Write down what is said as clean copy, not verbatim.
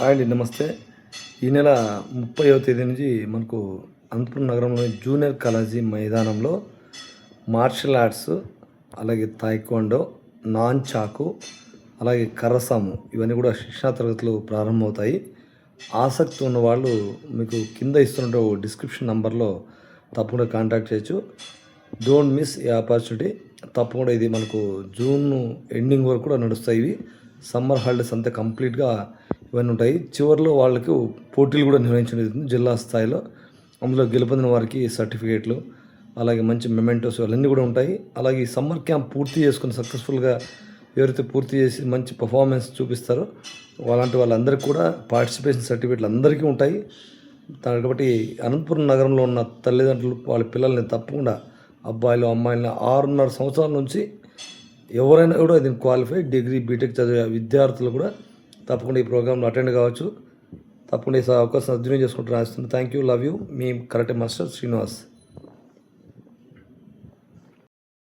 Hi అండి, నమస్తే. ఈ నెల 30వ తేదీ నుంచి మనకు అనంతపురం నగరంలోని జూనియర్ కాలేజీ మైదానంలో మార్షల్ ఆర్ట్స్, అలాగే తాయిక్వాండో, నాన్ చాకు, అలాగే కర్రసాము ఇవన్నీ కూడా శిక్షణా తరగతులు ప్రారంభమవుతాయి. ఆసక్తి ఉన్న వాళ్ళు మీకు కింద ఇస్తున్న డిస్క్రిప్షన్ నంబర్లో తప్పకుండా కాంటాక్ట్ చేయొచ్చు. డోంట్ మిస్ ఈ ఆపర్చునిటీ. తప్పకుండా ఇది మనకు జూన్ ఎండింగ్ వరకు కూడా నడుస్తాయి. ఇవి సమ్మర్ హాలిడేస్ అంతా కంప్లీట్గా ఇవన్నీ ఉంటాయి. చివరిలో వాళ్ళకు పోటీలు కూడా నిర్వహించడం జరుగుతుంది జిల్లా స్థాయిలో. అందులో గెలుపొందిన వారికి సర్టిఫికేట్లు, అలాగే మంచి మెమెంటోస్ అవన్నీ కూడా ఉంటాయి. అలాగే ఈ సమ్మర్ క్యాంప్ పూర్తి చేసుకుని సక్సెస్ఫుల్గా ఎవరైతే పూర్తి చేసి మంచి పర్ఫార్మెన్స్ చూపిస్తారో అలాంటి వాళ్ళందరికీ కూడా పార్టిసిపేషన్ సర్టిఫికేట్లు అందరికీ ఉంటాయి. కాబట్టి అనంతపురం నగరంలో ఉన్న తల్లిదండ్రులు వాళ్ళ పిల్లల్ని తప్పకుండా, అబ్బాయిలు అమ్మాయిలను 6.5 సంవత్సరాల నుంచి ఎవరైనా కూడా దీన్ని క్వాలిఫై, డిగ్రీ బీటెక్ చదివే విద్యార్థులు కూడా తప్పకుండా ఈ ప్రోగ్రాంలో అటెండ్ కావచ్చు. తప్పకుండా ఈ అవకాశం సద్వినియోగం చేసుకుంటూ రాస్తున్నాను. Thank you, love you. Me karate master Srinivas.